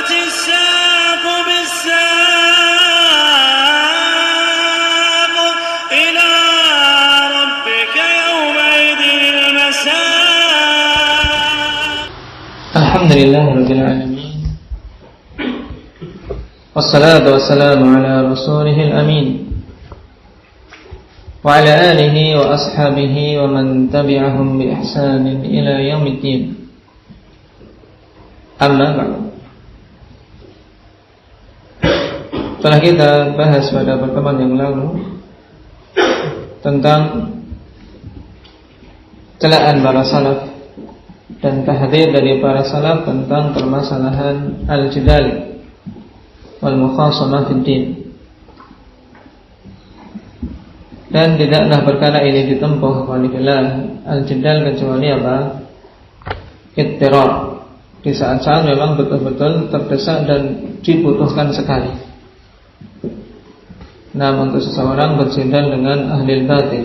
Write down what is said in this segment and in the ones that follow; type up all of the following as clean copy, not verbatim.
والتفت الساق بالساق إلى ربك يومئذ المساق. الحمد لله رب العالمين، والصلاة والسلام على رسوله الأمين وعلى آله وأصحابه ومن تبعهم بإحسان إلى يوم الدين. Amma ba'du. Telah kita bahas pada pertemuan yang lalu tentang celaan para salaf dan tahdzir dari para salaf tentang permasalahan al-jidal wal mukhasamah fid din. Dan tidaklah perkara ini ditempuh oleh al-jidal kecuali apa? Ittirar. Di saat-saat memang betul-betul terdesak dan dibutuhkan sekali. Namun untuk seseorang berjidal dengan ahli batil,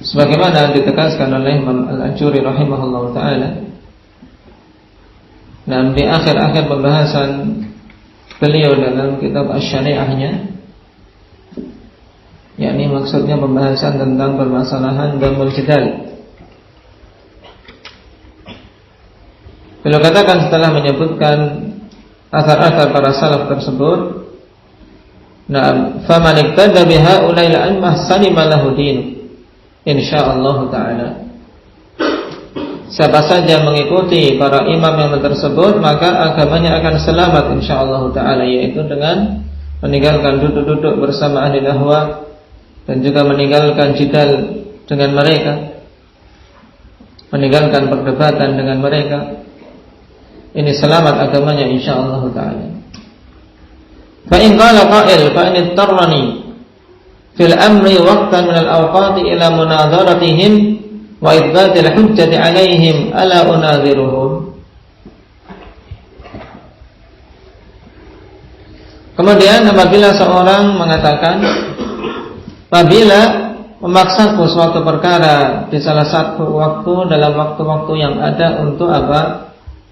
sebagaimana ditegaskan oleh Imam Al-Ajuri rahimahullah ta'ala. Dan di akhir-akhir pembahasan beliau dalam kitab Asy-Syari'ahnya, yakni maksudnya pembahasan tentang permasalahan damul jidal. Beliau katakan setelah menyebutkan asar-asar para salaf tersebut, na'am, faman iktada bihaula'il a'immah salima lahu din, insyaallah ta'ala. Siapa saja mengikuti para imam yang tersebut, maka agamanya akan selamat insyaallah ta'ala, yaitu dengan meninggalkan duduk-duduk bersama ahli ahwa dan juga meninggalkan jidal dengan mereka, meninggalkan perdebatan dengan mereka. Ini selamat agamanya insyaallah ta'ala. Fa in qala qa'il fa in ittarani fil amri waqtan min al-awqati ila munadharatihim wa ithbatil hujjati 'alaihim ala unadhiruhum. Kemudian apabila seorang mengatakan, apabila memaksaku suatu perkara di salah satu waktu dalam waktu-waktu yang ada untuk apa?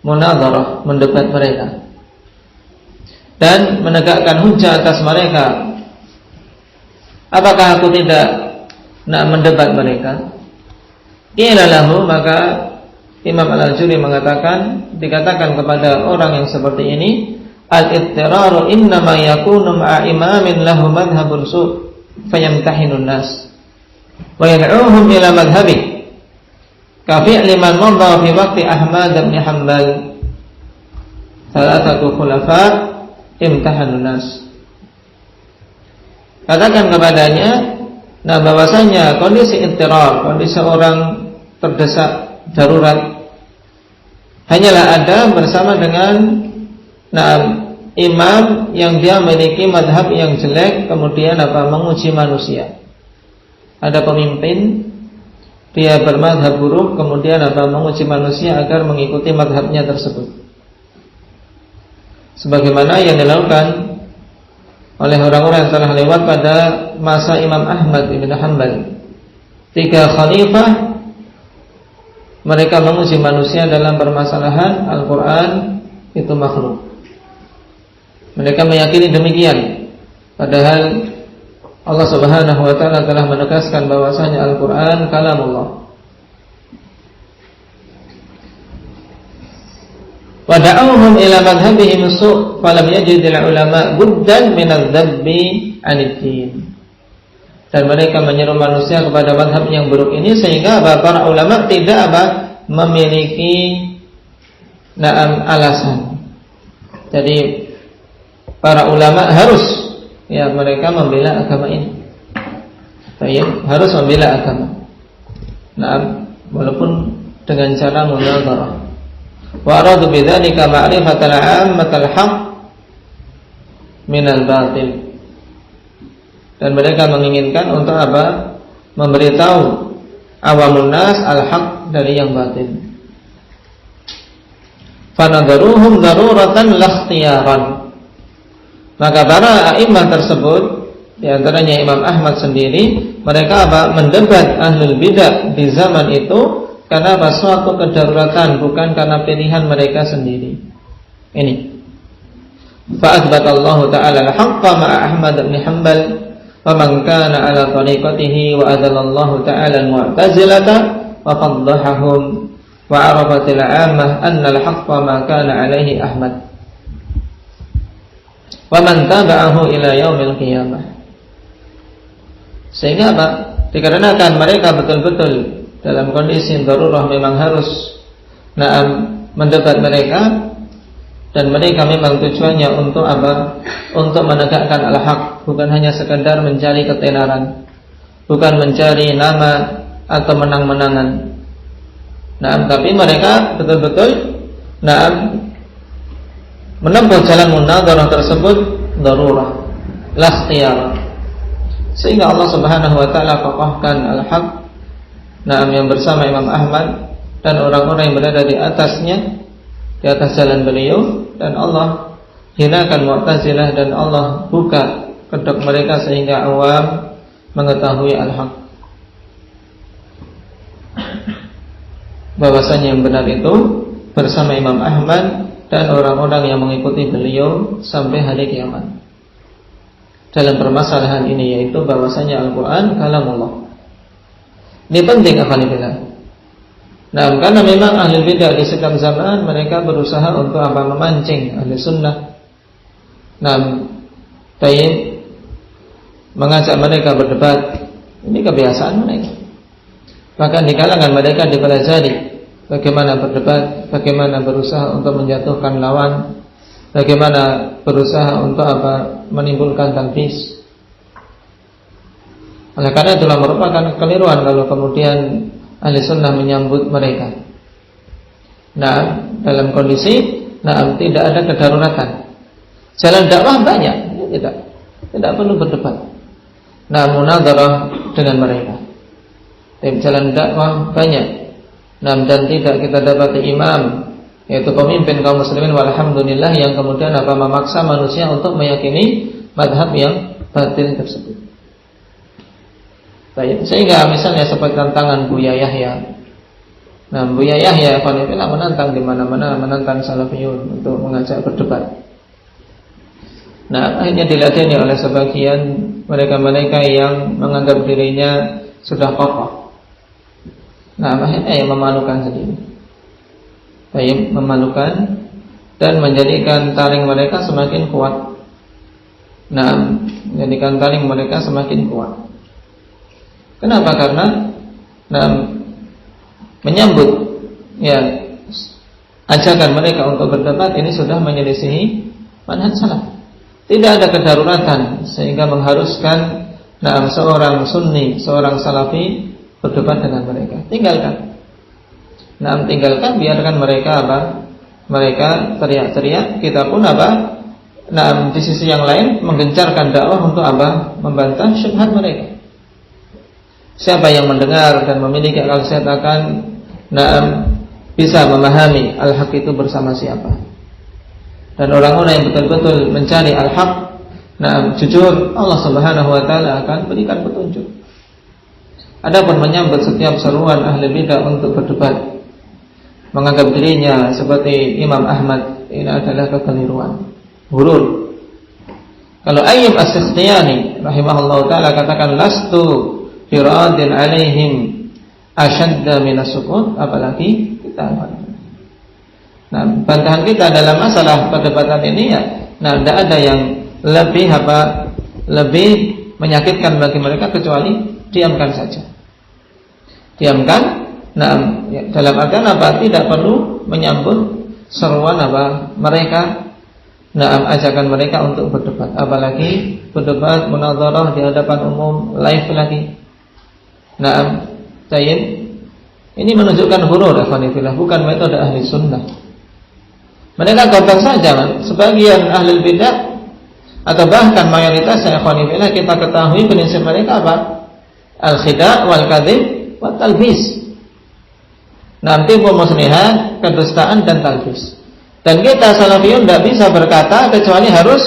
Munadharah, mendebat mereka dan menegakkan hujjah atas mereka, apakah aku tidak nak mendebat mereka? Qila lahu, maka Imam Al-Ajuri mengatakan, dikatakan kepada orang yang seperti ini, al-ittiraru innama yakunu ma'a imamin lahu madhhabun su' fayamtahinun nas wa yad'uhum ila madhhabih kafi'li man madha fi waqti Ahmad bin Hanbal salatatu khulafa imtahanun nas. Katakan kepadanya, nah bahwasanya kondisi ittirar, kondisi orang terdesak darurat, hanyalah ada bersama dengan imam yang dia memiliki madhab yang jelek, kemudian apa? Menguji manusia. Ada pemimpin, dia bermadhab buruk, kemudian apa? Menguji manusia agar mengikuti madhabnya tersebut, sebagaimana yang dilakukan oleh orang-orang yang telah lewat pada masa Imam Ahmad bin Hanbal. 3 khalifah mereka menguji manusia dalam permasalahan Al-Quran itu makhluk. Mereka meyakini demikian, padahal Allah Subhanahu wa ta'ala telah menegaskan bahwasanya Al-Quran kalamullah. Wa da'awhum ila madhhabihim su' falam yajidil ulama buddan min adz-dzabbi 'anid din. Dan mereka menyeru manusia kepada madhab yang buruk ini, sehingga para ulama tidak memiliki alasan. Jadi para ulama harus mereka membela agama ini. Harus membela agama. Walaupun dengan cara munadharah. Wa aradu bidzalika ma'rifatal 'ammatal haqq minal batil. Dan mereka menginginkan untuk apa? Memberitahu awamun nas al-haq dari yang batil. Fanadharuhum daruratan lakhtiyaran. Maka para a'immah tersebut, di antaranya Imam Ahmad sendiri, mereka mendebat ahlul bidah di zaman itu karena apa? Suatu kedaruratan, bukan karena pilihan mereka sendiri. Ini. Fa'athbatallahu ta'ala al-haqqa ma'a Ahmad bin Hanbal wa man kana 'ala tariqatihi wa adallallahu ta'ala al-mu'tazilata wa faddahahum wa 'arafatil 'ammah anna al-haqqa ma kana 'alaihi Ahmad wa man taba'ahu ila yaumil qiyamah. Sehingga apa? Dikarenakan mereka betul-betul dalam kondisi darurah, memang harus mendebat mereka, dan mereka memang tujuannya untuk apa? Untuk menegakkan al-haq, bukan hanya sekadar mencari ketenaran, bukan mencari nama atau menang-menangan. Tapi mereka betul-betul menempuh jalan munadharah tersebut darurah, la ikhtiyar. Sehingga Allah Subhanahu wa taala kokohkan al-haq yang bersama Imam Ahmad dan orang-orang yang berada di atasnya, di atas jalan beliau, dan Allah hinakan Mu'tazilah dan Allah buka kedok mereka sehingga awam mengetahui al-haq, bahwasanya yang benar itu bersama Imam Ahmad dan orang-orang yang mengikuti beliau sampai hari kiamat. Dalam permasalahan ini, yaitu bahwasanya Al-Quran kalamullah. Ini penting akhwanillah. Karena memang ahli bidah di setiap zaman mereka berusaha untuk apa? Memancing ahli sunnah. Mengajak mereka berdebat. Ini kebiasaan mereka. Bahkan di kalangan mereka dipelajari bagaimana berdebat, bagaimana berusaha untuk menjatuhkan lawan, bagaimana berusaha untuk apa? Menimbulkan talbis. Oleh karena itulah merupakan keliruan kalau kemudian ahli sunnah menyambut mereka. Dalam kondisi tidak ada kedaruratan, jalan dakwah banyak, tidak perlu berdebat. Munadharah dengan mereka. Jalan dakwah banyak. Dan tidak kita dapati imam, yaitu pemimpin kaum muslimin walhamdulillah, yang kemudian apa? Memaksa manusia untuk meyakini madhab yang batil tersebut. Sehingga misalnya seperti tantangan Buya Yahya. Buya Yahya menantang di mana-mana, menantang salafiyun untuk mengajak berdebat. Akhirnya diladeni oleh sebagian mereka-mereka yang menganggap dirinya sudah kokoh. Akhirnya memalukan sendiri. Memalukan dan menjadikan taring mereka semakin kuat. Menjadikan taring mereka semakin kuat. Kenapa? Karena menyambut ajakan mereka untuk berdebat ini sudah menyelisihi manhaj salaf. Tidak ada kedaruratan sehingga mengharuskan seorang sunni, seorang salafi berdebat dengan mereka. Tinggalkan, biarkan mereka apa? Mereka teriak-teriak, kita pun apa? Di sisi yang lain menggencarkan dakwah untuk apa? Membantah syubhat mereka. Siapa yang mendengar dan memiliki akal sehat akan bisa memahami al-haq itu bersama siapa. Dan orang-orang yang betul-betul mencari al-haq, jujur, Allah Subhanahu wa taala akan berikan petunjuk. Adapun menyambut setiap seruan ahli bidah untuk berdebat, menganggap dirinya seperti Imam Ahmad, ini adalah kekeliruan, hurur. Kalau Ayyub As-Sikhtiyani rahimahullah taala katakan lastu firadin alaihim asyadda minas sukut, apalagi kita. Bantahan kita dalam masalah perdebatan ini tidak ada yang lebih menyakitkan bagi mereka kecuali diamkan saja. Diamkan. Dalam artian apa? Tidak perlu menyambut seruan apa? Mereka. Ajakan mereka untuk berdebat, apalagi berdebat munadharah di hadapan umum, live lagi. Ini menunjukkan hurur, bukan metode ahli sunnah. Mereka gampang saja, sebagian ahli bidah atau bahkan mayoritasnya kita ketahui prinsip mereka apa? Al-khida' wal kadhib wat talbis. Tipu muslihat, kedustaan dan talbis. Dan kita salafiyun tidak bisa berkata kecuali harus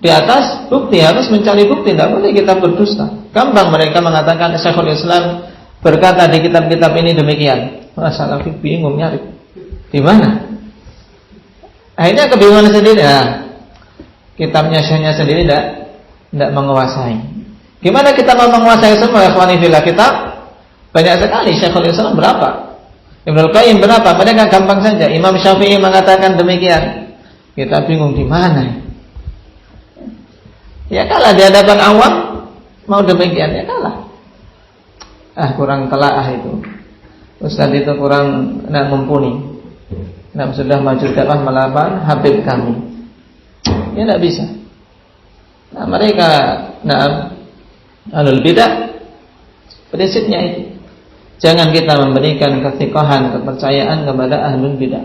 di atas bukti, harus mencari bukti. Tidak boleh kita berdusta. Gampang mereka mengatakan Syekhul Islam berkata di kitab-kitab ini demikian. Salafi bingung nyari di mana. Akhirnya kebingungan sendiri. Kitabnya syekhnya sendiri tidak menguasai. Gimana kita mau menguasai semua ikhwani fillah? Kitab banyak sekali. Syekhul Islam berapa? Ibnul Qayyim berapa? Mereka gampang saja. Imam Syafi'i mengatakan demikian. Kita bingung di mana. Ya kalah di hadapan awam. Mau demikian ya kalah. Kurang telaah itu. Ustaz itu kurang mumpuni. Sudah maju dakwah melawan Habib kami. Ya tidak bisa. Mereka ahlul bidah prinsipnya itu. Jangan kita memberikan ketiqahan, kepercayaan kepada ahlul bidah.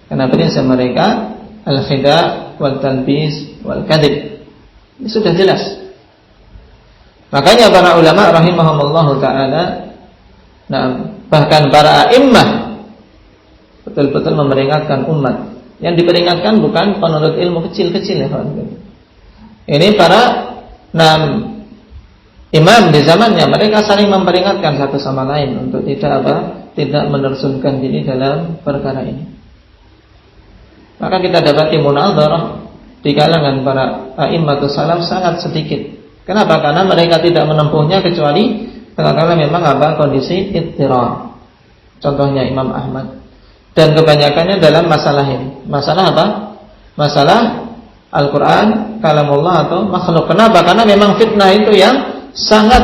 Karena prinsip mereka al-khida' wal talbis wal kadhib. Ini sudah jelas. Makanya para ulama rahimahumullah taala, bahkan para a'immah betul-betul memperingatkan umat. Yang diperingatkan bukan penuntut ilmu kecil-kecil ya kawan. Ini para imam di zamannya, mereka saling memperingatkan satu sama lain untuk tidak menerjunkan diri dalam perkara ini. Maka kita dapati munadharah di kalangan para a'immatus salaf sangat sedikit. Kenapa? Karena mereka tidak menempuhnya kecuali karena memang kondisi idtirar. Contohnya Imam Ahmad. Dan kebanyakannya dalam masalah ini. Masalah apa? Masalah Al-Quran, kalamullah atau makhluk. Kenapa? Karena memang fitnah itu yang sangat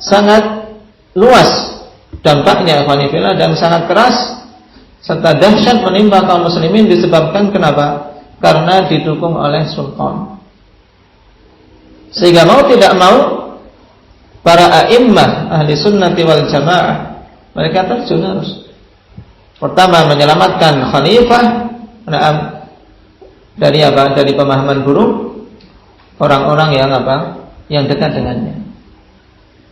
sangat luas dampaknya ikhwanifillah dan sangat keras serta dahsyat menimpa kaum muslimin disebabkan kenapa? Karena didukung oleh sultan. Sehingga mau tidak mau para a'immah ahli sunnati wal jamaah mereka terjun harus pertama menyelamatkan khalifah dari pemahaman buruk orang-orang yang dekat dengannya.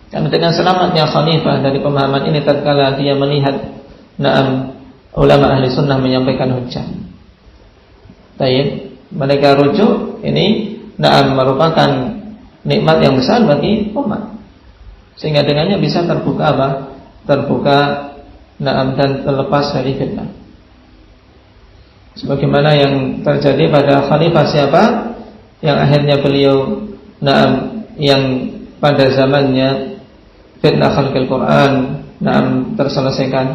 Dan dengan selamatnya khalifah dari pemahaman ini tatkala dia melihat ulama ahli sunnah menyampaikan hujjah. Mereka rujuk ini merupakan nikmat yang besar bagi umat. Sehingga dengannya bisa terbuka dan terlepas dari fitnah. Sebagaimana yang terjadi pada khalifah siapa? Yang akhirnya beliau yang pada zamannya fitnah khalqil Quran terselesaikan.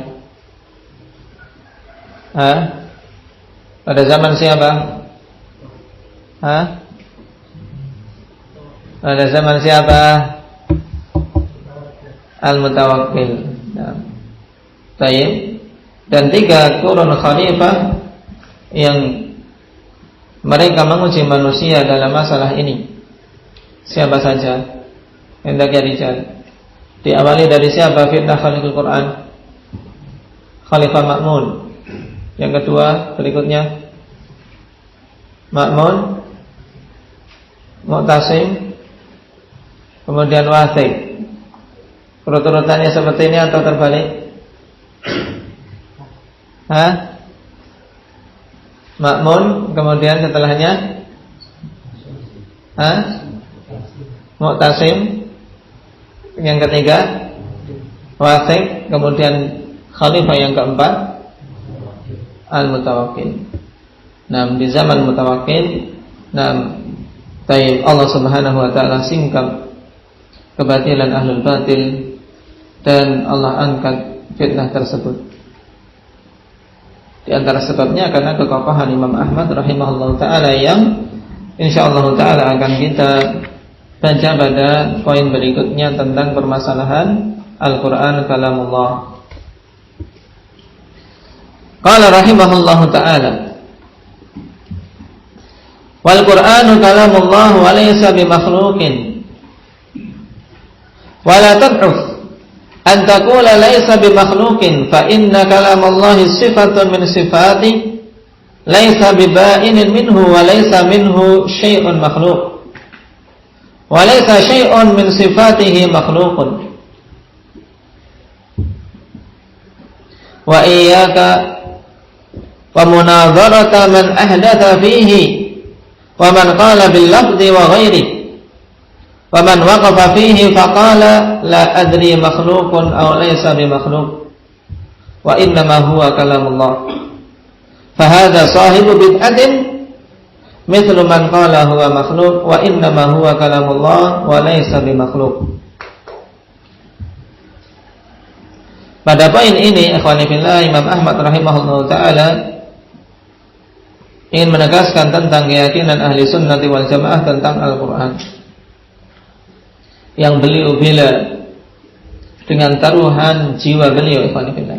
Pada zaman siapa? Pada zaman siapa? Al-Mutawakkil. Dan 3 kurun khalifah yang mereka menguji manusia dalam masalah ini. Siapa saja? Hendaknya dicari. Diawali dari siapa? Fitnah khalqul Quran. Khalifah Ma'mun. Yang kedua berikutnya Ma'mun, Mu'tasim, kemudian Wathiq. Urut-urutannya seperti ini atau terbalik? Ma'mun, kemudian setelahnya Mu'tasim, yang ketiga Wathiq, kemudian khalifah yang keempat Al-Mutawakkil. Di zaman Mutawakkil, Allah Subhanahu wa taala singkap kebatilan ahlul batil dan Allah angkat fitnah tersebut. Di antara sebabnya karena kekokohan Imam Ahmad rahimahullah taala yang insyaallah taala akan kita baca pada poin berikutnya tentang permasalahan Al-Qur'an kalamullah. Qala rahimahullah taala wal Qur'anu kalamullah wa laysa bimakhluqin wa la tad'uf an taqula laysa bimakhluqin fa inna kalamallahi sifatun min sifati laysa biba'inin minhu wa laysa minhu syai'un makhluq wa laysa syai'un min sifatihi makhluqun wa iyyaka wa munadharata man ahdatha fihi wa man qala bil lafzi wa ghairi wa man waqafa fihi faqala la adri makhluqun aw laysa bi makhluq wa innama huwa kalamullah. Fahadha sahibu bid'atin mithlu man qala huwa makhluq wa innama huwa kalamullah wa laysa bimakhluq. Pada poin ini, ikhwani fillah, Imam Ahmad rahimahullah ta'ala ingin menegaskan tentang keyakinan ahli sunnati wal jamaah tentang Al-Quran yang beliau bela dengan taruhan jiwa beliau, ikhwani fillah,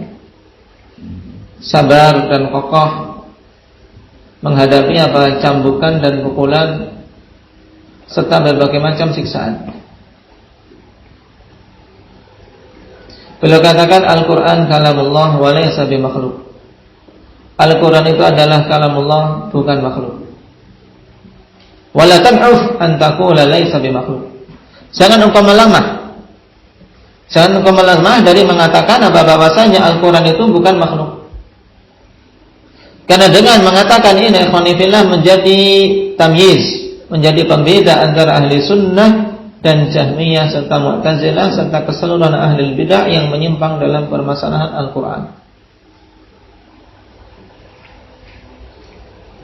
sabar dan kokoh menghadapi apa cambukan dan pukulan serta berbagai macam siksaan. Beliau katakan Al-Quran kalamullah wa laysa bimakhluk. Al-Quran itu adalah kalamullah, bukan makhluk. Wala tan'uf an taqula laysa bimakhluk. Jangan engkau melemah dari mengatakan bahwasanya Al-Quran itu bukan makhluk. Karena dengan mengatakan ini, ikhwani fillah, menjadi tamyiz, menjadi pembeda antara ahli sunnah dan Jahmiyah serta Mu'tazilah serta keseluruhan ahli bidah yang menyimpang dalam permasalahan Al-Quran.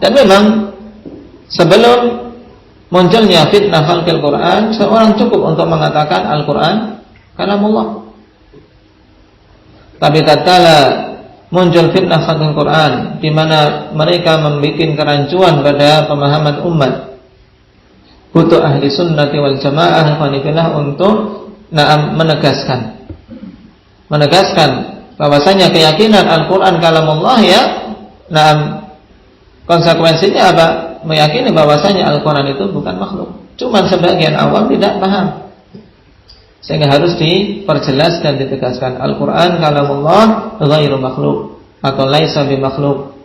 Dan memang sebelum munculnya fitnah khalqil Quran, seorang cukup untuk mengatakan Al-Quran kalamullah. Tapi tatkala muncul fitnah khalqil Quran, di mana mereka membuat kerancuan pada pemahaman umat, butuh ahli sunnati wal jamaah untuk menegaskan bahwasanya keyakinan Al-Quran kalamullah, ya, konsekuensinya apa? Meyakini bahwasanya Al-Quran itu bukan makhluk. Cuman sebagian awam tidak paham, sehingga harus diperjelas dan ditegaskan Al-Quran kalamullah ghairu makhluk atau laisa bimakhluk.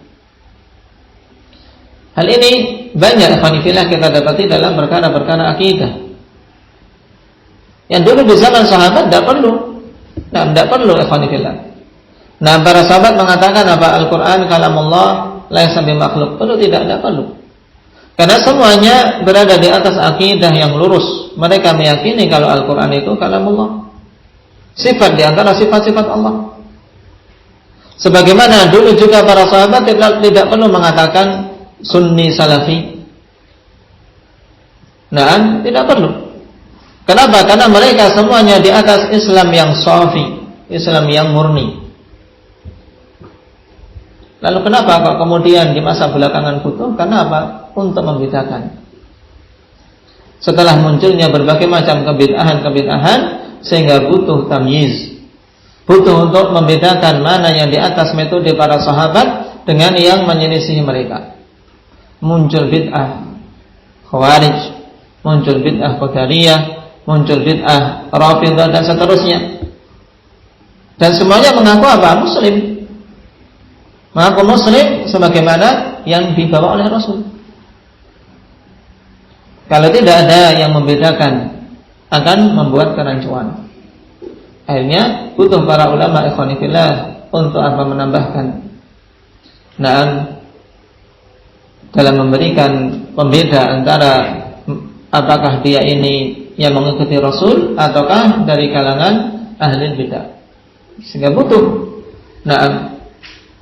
Hal ini banyak ikhwanifillah kita dapati dalam perkara-perkara akidah yang dulu di zaman sahabat tidak perlu ikhwanifillah. Nah, para sahabat mengatakan apa Al-Quran kalamullah laisa bimakhluk, tidak perlu. Karena semuanya berada di atas akidah yang lurus. Mereka meyakini kalau Al-Quran itu kalamullah, sifat di antara sifat-sifat Allah. Sebagaimana dulu juga para sahabat tidak perlu mengatakan Sunni Salafi. Nah, tidak perlu. Kenapa? Karena mereka semuanya di atas Islam yang safi, Islam yang murni. Lalu kenapa kok kemudian di masa belakangan butuh? Karena apa? Untuk membedakan. Setelah munculnya berbagai macam kebid'ahan sehingga butuh tamyiz, butuh untuk membedakan mana yang di atas metode para sahabat dengan yang menyelisihi mereka. Muncul bid'ah Khawarij, muncul bid'ah Qadariyah, muncul bid'ah Rafidhah dan seterusnya. Dan semuanya mengaku apa? Muslim. Mengaku muslim sebagaimana yang dibawa oleh Rasul. Kalau tidak ada yang membedakan, akan membuat kerancuan. Akhirnya butuh para ulama ikhwanifillah untuk apa? Menambahkan. Nah, dalam memberikan pembeda antara apakah dia ini yang mengikuti Rasul ataukah dari kalangan ahli bidah. Sehingga butuh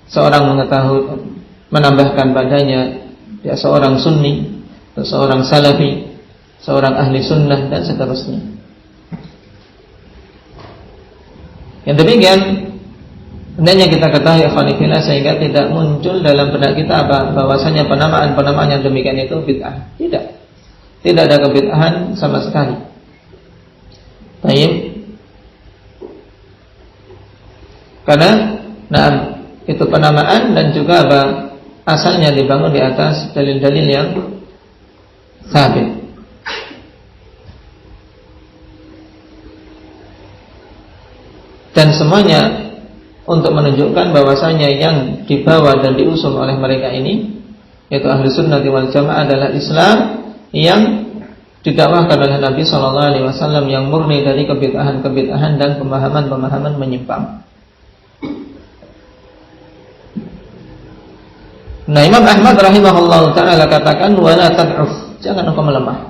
seorang mengetahui, menambahkan padanya dia seorang Sunni, seorang Salafi, seorang ahli sunnah dan seterusnya. Yang demikian hendaknya kita ketahui ikhwanifillah, sehingga tidak muncul dalam benak kita bahwasanya penamaan yang demikian itu bid'ah. Tidak ada kebid'ahan sama sekali. Baik. Karena itu penamaan dan juga asalnya dibangun di atas dalil-dalil yang sabit. Dan semuanya untuk menunjukkan bahwasanya yang dibawa dan diusung oleh mereka ini, yaitu ahli sunnah wal jamaah, adalah Islam yang didakwahkan oleh Nabi SAW yang murni dari kebid'ahan dan pemahaman menyimpang. Nah, Imam Ahmad rahimahullah ta'ala katakan wala tad'uf, jangan engkau melemah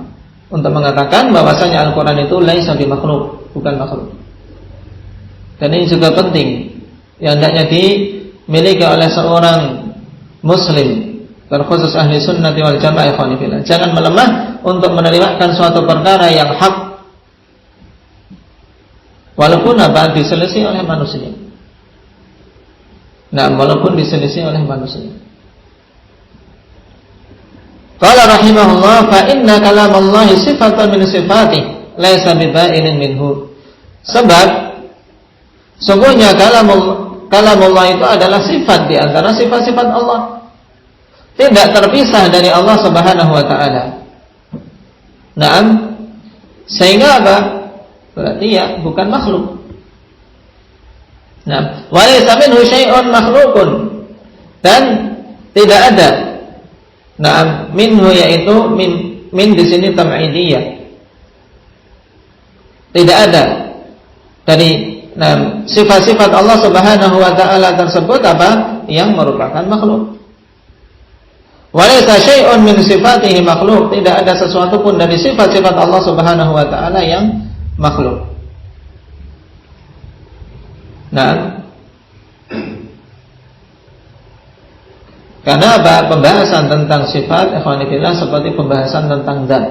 untuk mengatakan bahwasanya Al-Quran itu laisa bimakhluk, bukan makhluk. Dan ini juga penting yang hendaknya dimiliki oleh seorang muslim, terkhusus ahli sunnah wal jamaah. Jangan melemah untuk menerimakan suatu perkara yang hak, walaupun diselisih oleh manusia. Nah, walaupun diselisih oleh manusia. Qala rahimahullah, fa inna kalamallahi sifatun min sifatih, laisa biba'inin minhu. Sebab sungguhnya kalamullah itu adalah sifat di antara sifat-sifat Allah, tidak terpisah dari Allah Subhanahu wa taala. Naam, sehingga apa? Berarti ya bukan makhluk. Nah, wa laysa minhu syai'un makhluqun, dan tidak ada. Nah, minhu yaitu min di sini tam'idiyah. Tidak ada dari sifat-sifat Allah Subhanahu wa taala tersebut apa yang merupakan makhluk. Wa laysa syai'un min sifatihi makhluk, tidak ada sesuatu pun dari sifat-sifat Allah Subhanahu wa taala yang makhluk. Nah, karena apa? Pembahasan tentang sifat ikhwanillah seperti pembahasan tentang zat.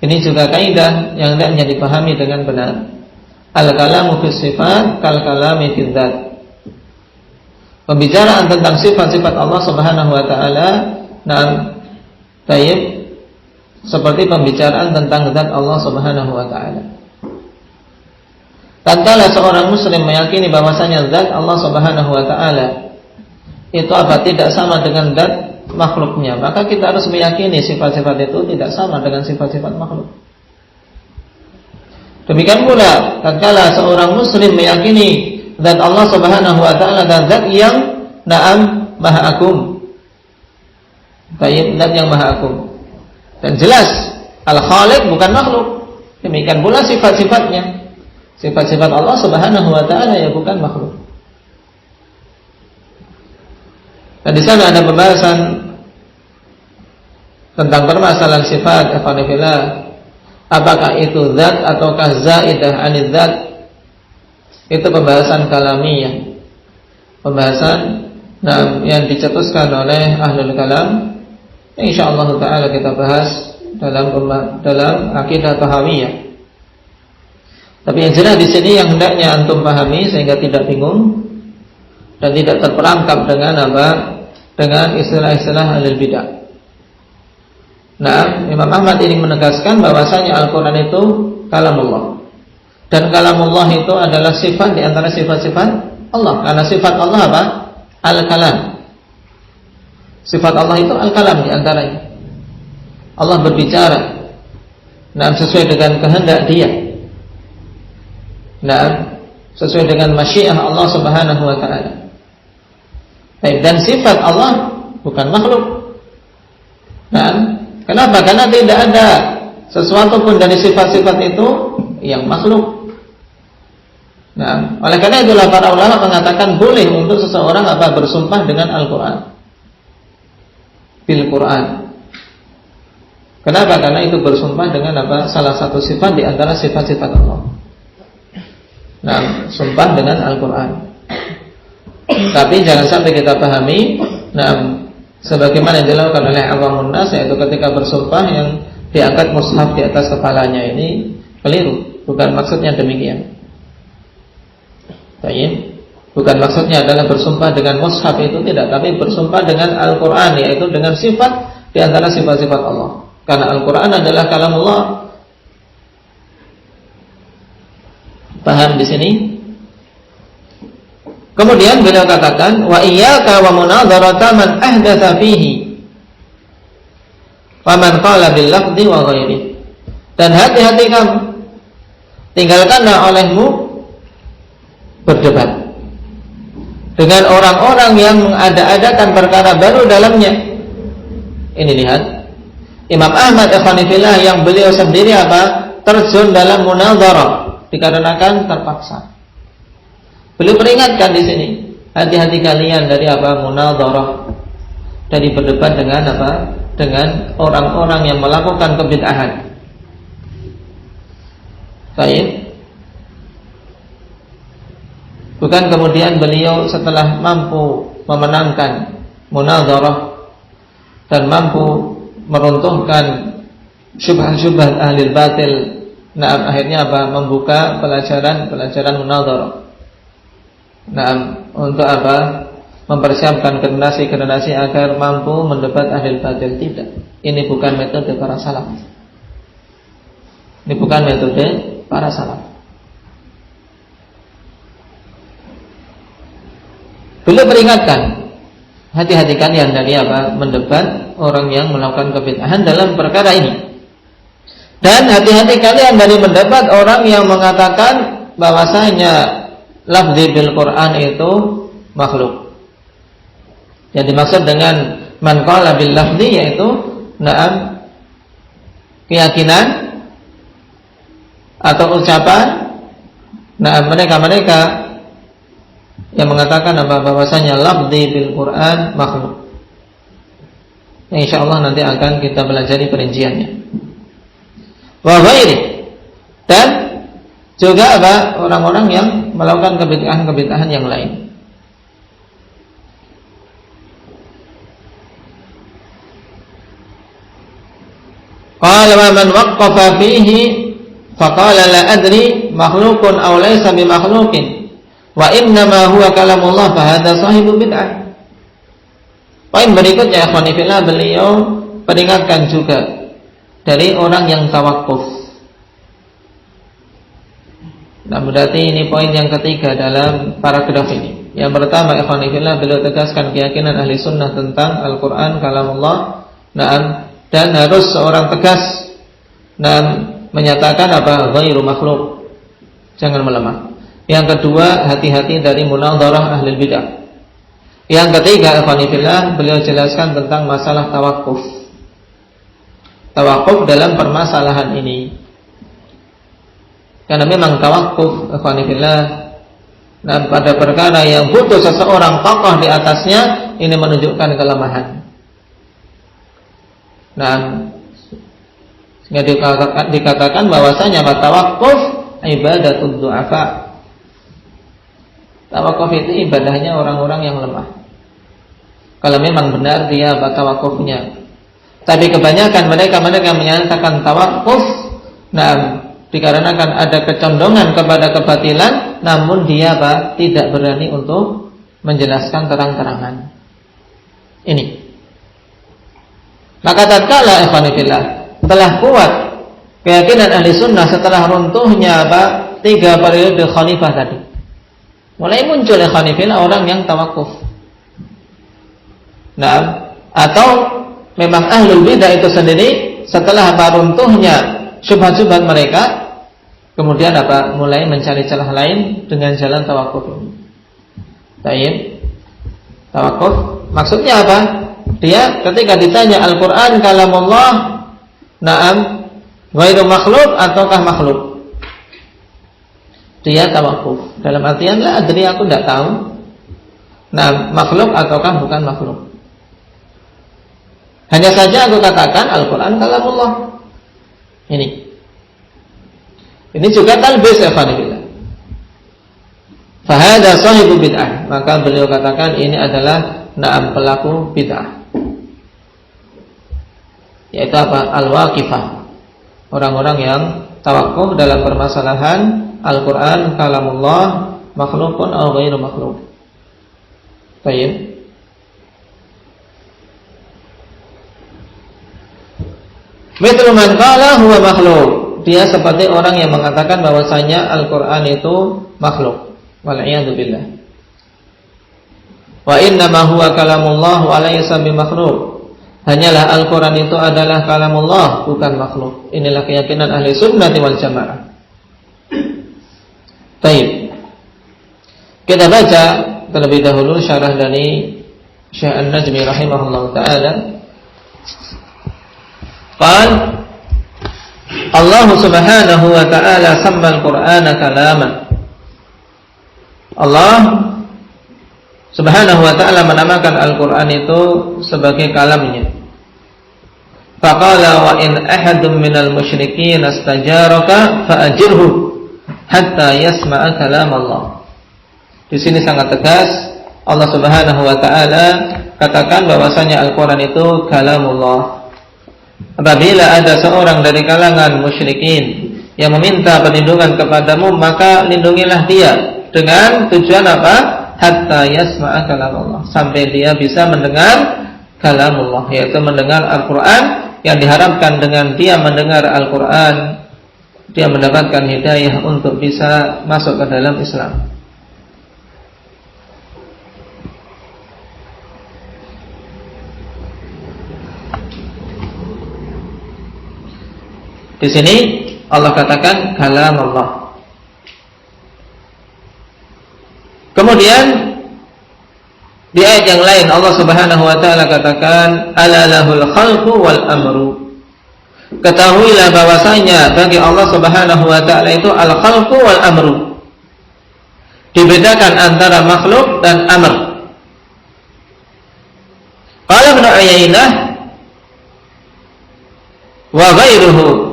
Ini juga kaidah yang hendaknya dipahami dengan benar. Al-kalamu fi sifat kal kalami fi dzat. Pembicaraan tentang sifat-sifat Allah Subhanahu wa taala, nah, tayyib, seperti pembicaraan tentang zat Allah Subhanahu wa taala. Tatkala seorang muslim meyakini bahwasanya zat Allah Subhanahu wa taala itu apa? Tidak sama dengan zat makhluknya, maka kita harus meyakini sifat-sifat itu tidak sama dengan sifat-sifat makhluk. Demikian pula tatkala seorang muslim meyakini zat Allah Subhanahu wa taala dan zat yang na'am maha agung. Baik, zat yang maha agung. Dan jelas al-khaliq bukan makhluk. Demikian pula sifat-sifatnya. Sifat-sifat Allah Subhanahu wa taala ya bukan makhluk. Dan di sana ada pembahasan tentang permasalahan sifat ikhwanillah. Apakah itu zat ataukah zaidah anil zat? Itu pembahasan kalamiyah. Pembahasan yang dicetuskan oleh ahlul kalam. Insyaallah taala kita bahas dalam akidah tahawiyah. Tapi yang jelas di sini yang hendaknya antum pahami sehingga tidak bingung dan tidak terperangkap dengan apa? Dengan istilah-istilah ahlul bidah. Nah, Imam Ahmad ini menegaskan bahwasanya Al-Qur'an itu kalamullah. Dan kalamullah itu adalah sifat di antara sifat-sifat Allah. Karena sifat Allah apa? Al-kalam. Sifat Allah itu al-kalam di antaranya. Allah berbicara. Nah, sesuai dengan kehendak Dia. Nah, sesuai dengan masyiah Allah Subhanahu wa taala. Dan sifat Allah bukan makhluk. Nah, kenapa? Karena tidak ada sesuatu pun dari sifat-sifat itu yang makhluk. Nah, oleh karena itulah para ulama mengatakan boleh untuk seseorang apa? Bersumpah dengan Al-Qur'an. Bil Qur'an. Kenapa? Karena itu bersumpah dengan apa? Salah satu sifat di antara sifat-sifat Allah. Nah, sumpah dengan Al-Qur'an. Tapi jangan sampai kita pahami, nah, sebagaimana yang dilakukan oleh awamun nas, yaitu ketika bersumpah yang diangkat mushaf di atas kepalanya, ini keliru. Bukan maksudnya demikian. Baik. Bukan maksudnya adalah bersumpah dengan mushaf itu, tidak, tapi bersumpah dengan Al-Qur'an, yaitu dengan sifat di antara sifat-sifat Allah. Karena Al-Qur'an adalah kalamullah. Paham di sini? Kemudian beliau katakan, wa iyyaka wa munadharata man ahdatsa fihi wa man qala bil lafzi wa ghairi. Dan hati-hati kamu, tinggalkanlah olehmu berdebat dengan orang-orang yang mengada-adakan perkara baru dalamnya. Ini lihat Imam Ahmad ikhwanillah yang beliau sendiri apa? Terjun dalam munadharah dikarenakan terpaksa. Beliau peringatkan di sini, hati-hati kalian dari apa? Munadharah, dari berdebat dengan apa? Dengan orang-orang yang melakukan kebid'ahan. Baik. Bukan kemudian beliau setelah mampu memenangkan munadharah dan mampu meruntuhkan syubhat-syubhat ahli batil, nah akhirnya apa? Membuka pelajaran munadharah. Nah, untuk apa? Mempersiapkan generasi agar mampu mendebat ahli batil. Tidak. Ini bukan metode para salaf. Ini bukan metode para salaf. Beliau peringatkan, hati-hati kalian dari apa? Mendebat orang yang melakukan kebid'ahan dalam perkara ini. Dan hati-hati kalian dari mendebat orang yang mengatakan bahwasanya lafzi bil Quran itu makhluk. Yang dimaksud dengan man qala bil lafzi yaitu na'am, keyakinan atau ucapan mereka yang mengatakan bahwasanya lafzi bil Quran makhluk. Insyaallah nanti akan kita pelajari perinciannya. Wa ghairi, dan juga orang-orang yang melakukan kebid'ahan yang lain. Qala man waqqafa fihi faqala la adri makhluqun aw laysa bimakhluqin wa innama huwa kalamullah fa hadza sahibu bid'ah. Poin berikutnya ikhwanifillah, beliau peringatkan juga dari orang yang tawakuf. Nah, berarti ini poin yang ketiga dalam paragraf ini. Yang pertama ikhwanifillah, beliau tegaskan keyakinan ahli sunnah tentang Al-Quran kalamullah. Dan harus seorang tegas dan menyatakan ghairu makhluk. Jangan melemah. Yang kedua, hati-hati dari munadharah ahli bidah. Yang ketiga, ikhwanifillah, beliau jelaskan tentang masalah tawakuf. Tawakuf dalam permasalahan ini. Karena memang tawakuf, ikhwanifillah, dan pada perkara yang butuh seseorang tokoh di atasnya, ini menunjukkan kelemahan. Nah, sehingga dikatakan bahwasanya tawakuf ibadatul du'afa. Tawakuf itu ibadahnya orang-orang yang lemah. Kalau memang benar dia tawakufnya. Tapi kebanyakan mereka menyatakan tawakuf, dikarenakan ada kecondongan kepada kebatilan, namun dia tidak berani untuk menjelaskan terang-terangan. Ini. Maka tatkala ikhwanifillah telah kuat keyakinan ahli sunnah setelah runtuhnya 3 periode khalifah tadi, mulai muncul ikhwanifillah orang yang tawakuf. Nah, atau memang ahlul bidah itu sendiri setelah runtuhnya syubhat-syubhat mereka, kemudian mulai mencari celah lain dengan jalan tawakuf ini. Baik. Tawakuf maksudnya apa? Dia ketika ditanya Al-Quran kalamullah, ghairu makhluk ataukah makhluk, dia tawakuf. Dalam artian la adri, aku tidak tahu. Makhluk ataukah bukan makhluk. Hanya saja aku katakan Al-Quran kalamullah. Ini juga talbis ikhwanillah. Fahada sahibu bid'ah. Maka beliau katakan ini adalah pelaku bid'ah. Yaitu al-waqifah. Orang-orang yang tawakuf dalam permasalahan Al-Quran kalamullah makhlukun atau ghairu makhluk. Baik. Mithlu man qala huwa makhluk. Dia seperti orang yang mengatakan bahwasanya Al-Quran itu makhluk. Wal'iyadu billah. Wa innama huwa kalamullah wa laysa bimakhluk. Hanyalah Al-Quran itu adalah kalamullah, bukan makhluk. Inilah keyakinan ahli sunnati wal jamaah. Baik. Kita baca terlebih dahulu syarah dari Syekh An-Najmi rahimahullah ta'ala. Qal Allah subhanahu wa ta'ala samma al-Qur'ana kalaman. Allah subhanahu wa ta'ala menamakan Al-Quran itu sebagai kalamnya. Faqala wa in ahadun minal musyrikin astajaraka fa'ajirhu hatta yasma'a kalam Allah. Di sini sangat tegas Allah Subhanahu wa taala katakan bahwasanya Al-Qur'an itu kalamullah. Apabila ada seorang dari kalangan musyrikin yang meminta perlindungan kepadamu, maka lindungilah dia dengan tujuan apa? Hatta yasma'a kalamullah, sampai dia bisa mendengar kalamullah, yaitu mendengar Al-Qur'an. Yang diharapkan dengan dia mendengar Al-Qur'an, dia mendapatkan hidayah untuk bisa masuk ke dalam Islam. Di sini Allah katakan kalam Allah. Kemudian di ayat yang lain Allah Subhanahu wa taala katakan ala lahul khalqu wal amru. Ketahuilah bahwasanya bagi Allah Subhanahu wa taala itu al khalqu wal amru. Dibedakan antara makhluk dan amr. Qala Ibnu Uyainah wa ghairuhu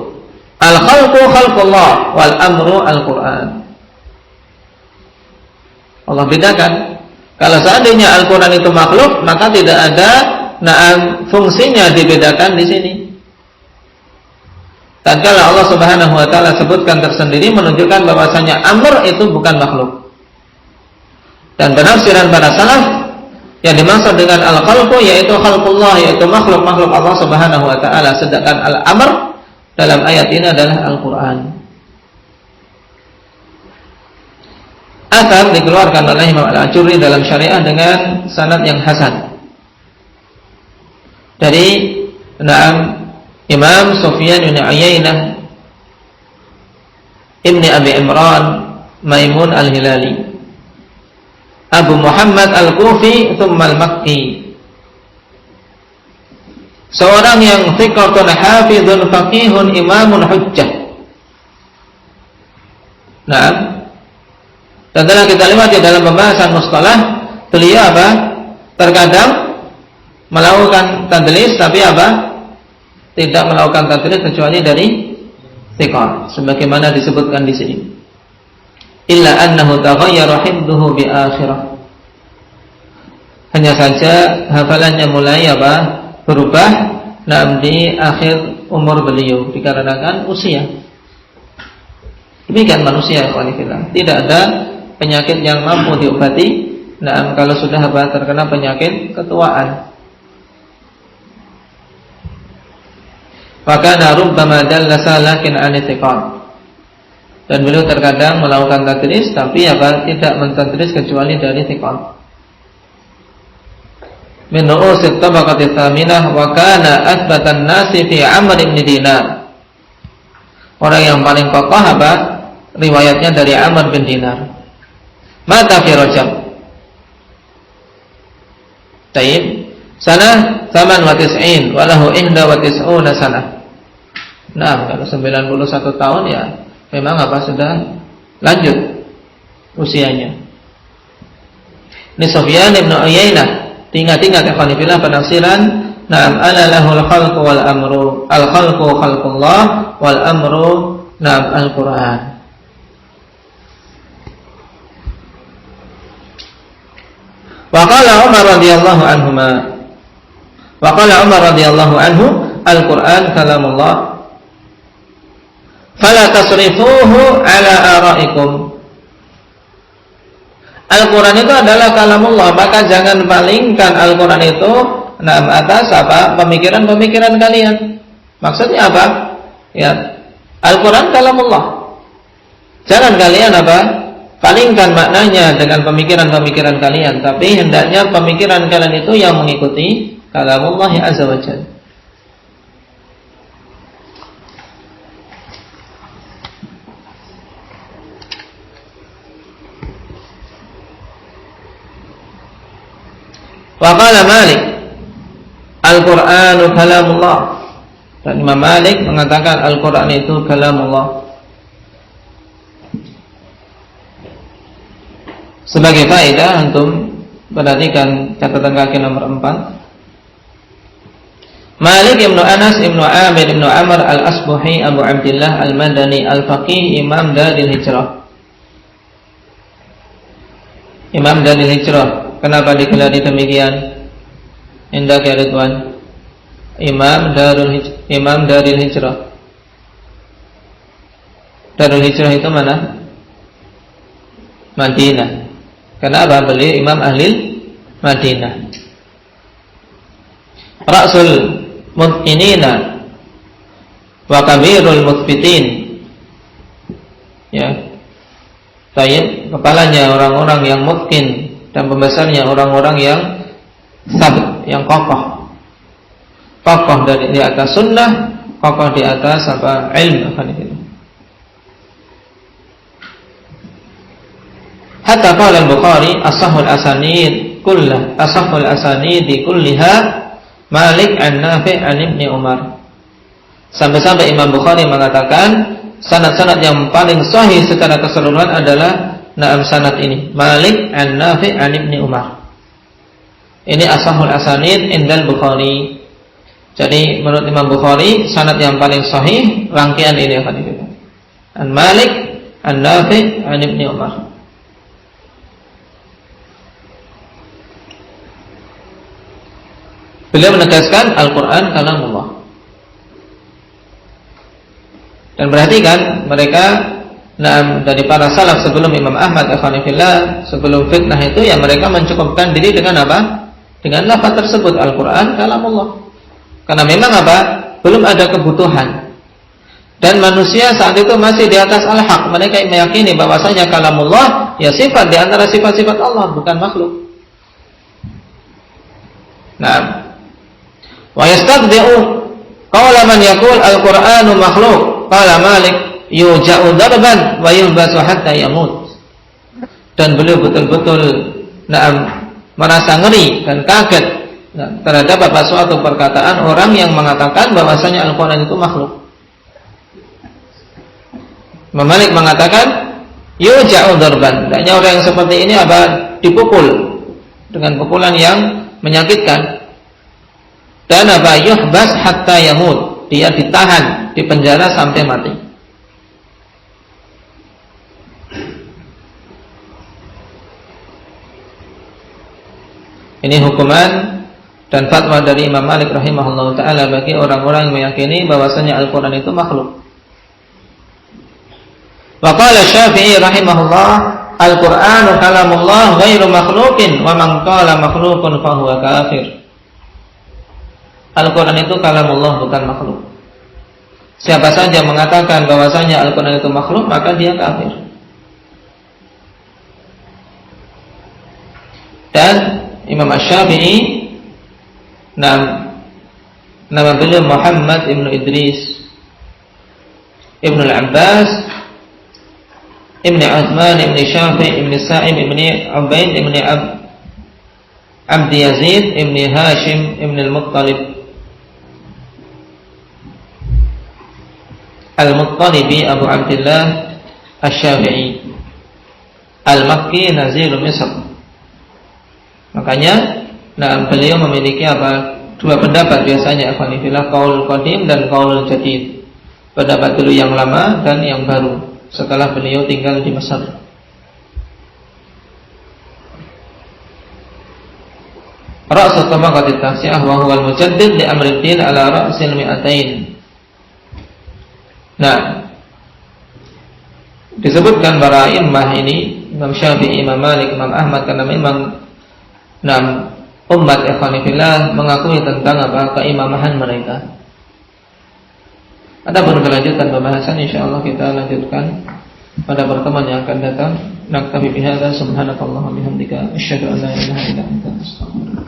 al-khalqu khalqullah wal amru al-Qur'an. Allah bedakan. Kalau seandainya Al-Qur'an itu makhluk, maka tidak ada fungsinya dibedakan di sini. Tatkala Allah Subhanahu wa taala sebutkan tersendiri menunjukkan bahwasanya amr itu bukan makhluk. Dan penafsiran para salaf yang dimaksud dengan al-khalqu yaitu khalqullah, yaitu makhluk-makhluk Allah Subhanahu wa taala, sedangkan al-amr dalam ayat ini adalah Al-Quran. Athar dikeluarkan oleh Imam Al-Ajurri dalam Syariah dengan sanad yang hasan dari Imam Sufyan bin Uyainah Ibni Abi Imran Maimun Al-Hilali Abu Muhammad Al-Kufi thumma Al-Makki, seorang yang thiqatun hafizun faqihun imamun hujjah. Nah, dan telah kita lihat di dalam pembahasan mustalah, beliau apa? Terkadang melakukan tadlis, tapi apa? Tidak melakukan tadlis kecuali dari thiqah, sebagaimana disebutkan di sini. Illa annahu taghayyara hifdhuhu bi akhirah. Hanya saja hafalannya mulai apa? Berubah di akhir umur beliau dikarenakan usia. Demikian manusia, tidak ada penyakit yang mampu diobati. Kalau sudah terkena penyakit ketuaan. Fakana rubbama dallasa lakin anithiqan. Dan beliau terkadang melakukan tadris, tapi tidak mentadris kecuali dari thiqan. Min ru'usit tabaqati tsaminah wa kana athbatan nasi fi Amr bin Dinar. Orang yang paling kokoh riwayatnya dari Amr bin Dinar. Mata fi Rajab. Taib. Sana 98 wa lahu 91 sanah. Nah, kalau 91 tahun ya memang sudah lanjut usianya. Ini Sufyan bin Uyainah. Ingat-ingat ya khonifillah penafsiran. Naam ala lahul khalqu wal amru. Al khalqu khalqullah wal amru naam al-Qur'an. Wa qala Umar radhiyallahu anhuma. Wa qala Umar radhiyallahu anhu al-Qur'an kalamullah. Fala tasrifuhu ala ara'ikum. Al-Quran itu adalah kalamullah, maka jangan palingkan Al-Quran itu atas pemikiran-pemikiran kalian. Maksudnya apa? Ya, Al-Quran kalamullah. Jangan kalian palingkan maknanya dengan pemikiran-pemikiran kalian, tapi hendaknya pemikiran kalian itu yang mengikuti kalamullah azza wa jalla. Wa qala Malik Al-Qur'anu kalamullah. Dan Imam Malik mengatakan Al-Qur'an itu kalamullah. Sebagai faedah antum perhatikan catatan kaki nomor 4. Malik Ibnu Anas Ibnu Amir Ibnu Amr Al-Asbuhi Abu Abdullah Al-Madani Al-Faqih Imam Daril Hijrah. Imam Darul Hijrah. Kenapa digelari demikian? Indah ya Ridwan. Imam Darul Hijrah. Darul Hijrah itu mana? Madinah. Kenapa beliau imam ahli Madinah? Ra'sul mutqinina wa kabirul muthbitin. Ya. Tayyib, kepalanya orang-orang yang mutqin dan pembesarnya orang-orang yang sabit, yang kokoh. Kokoh di atas sunnah, kokoh di atas ilmu. Hatta qala al-Bukhari asahhul asanid kulliha Malik an Nafi' an Ibni Umar. Sampai-sampai Imam Bukhari mengatakan sanad-sanad yang paling sahih secara keseluruhan adalah sanad ini, Malik an Nafi' an Ibni Umar. Ini asahhul asanid indal Bukhari. Jadi menurut Imam Bukhari sanad yang paling sahih rangkaian ini akan dikatakan an Malik an Nafi' an Ibni Umar. Beliau menegaskan Al-Quran kalamullah. Dan perhatikan mereka dari para salaf sebelum Imam Ahmad sebelum fitnah itu ya mereka mencukupkan diri dengan apa? Dengan lafaz tersebut Al-Quran kalamullah. Karena memang apa? Belum ada kebutuhan. Dan manusia saat itu masih di atas al-haq. Mereka meyakini bahwasanya kalamullah ya sifat di antara sifat-sifat Allah, bukan makhluk. Nah, wa yastaqdi'u qawla man yaqul al-Qur'anu makhluq qala Malik yuja'u darban wa yulbasu hatta yamut. Dan beliau betul-betul merasa ngeri dan kaget terhadap suatu perkataan orang yang mengatakan bahwasanya Al-Qur'an itu makhluk. Malik mengatakan yuja'u darban, hendaknya orang yang seperti ini dipukul dengan pukulan yang menyakitkan. Dan yuhbas hatta yamut, dia ditahan di penjara sampai mati. Ini hukuman dan fatwa dari Imam Malik rahimahullah ta'ala bagi orang-orang yang meyakini bahwasanya Al-Quran itu makhluk. Wa qala Syafi'i rahimahullah Al-Qur'anu kalamullah ghairu makhluqin wa man qala makhluqun fa huwa kafir. Al-Quran itu kalamullah, bukan makhluk. Siapa saja mengatakan bahwasanya Al-Quran itu makhluk, maka dia kafir. Dan Imam Asy-Syafi'i nama beliau Muhammad ibnu Idris ibnu Al-Abbas ibnu Uthman ibnu Syafi' ibnu Sa'ib ibnu Ubaid ibnu Abdi Yazid ibnu Hashim ibnu Al-Muttalib Al-Muttalibi Abu Abdullah Asy-Syafi'i Al-Makki Nazir Misr. Makanya beliau memiliki dua pendapat biasanya, qaul qadim dan qaul jadid. Pendapat dulu yang lama dan yang baru setelah beliau tinggal di Mesir. Ra'sul tabaqatit tasi'ah wa huwa al-mujaddid li amri din ala ra'sil mi'atain. Nah, disebutkan para imam ini, Imam Syafi'i, Imam Malik, Imam Ahmad, karena memang umat ikhwanifillah mengakui tentang keimamahan mereka. Ada berkelanjutan pembahasan, insyaallah kita lanjutkan pada pertemuan yang akan datang. Naktabi bihadza, subhanakallahumma bihamdika asyhadu an la ilaha illa anta astaghfiruka